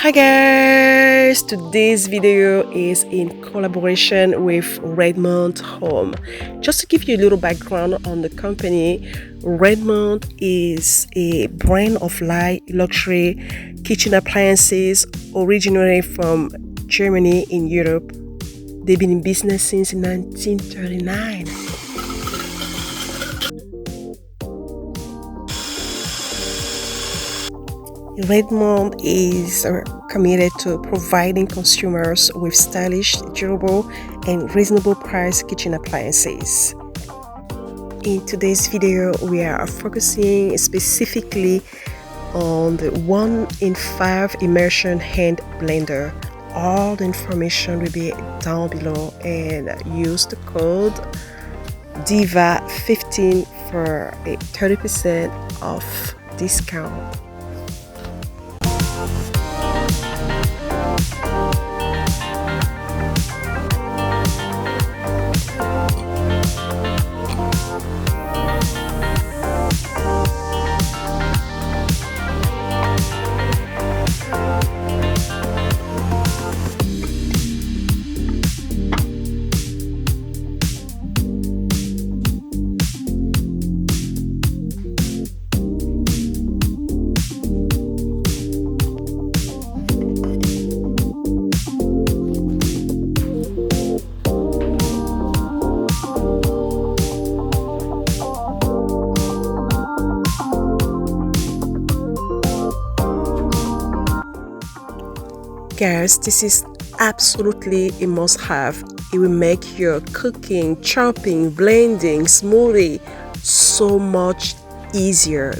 Hi guys, today's video is in collaboration with Redmond Home. Just to give you a little background on the company, Redmond is a brand of light luxury kitchen appliances originally from Germany in Europe. They've been in business since 1939. Redmond is committed to providing consumers with stylish, durable, and reasonable price kitchen appliances. In today's video, we are focusing specifically on the 1 in 5 immersion hand blender. All the information will be down below, and use the code DIVA15 for a 30% off discount. Guys, this is absolutely a must-have. It will make your cooking, chopping, blending, smoothie so much easier.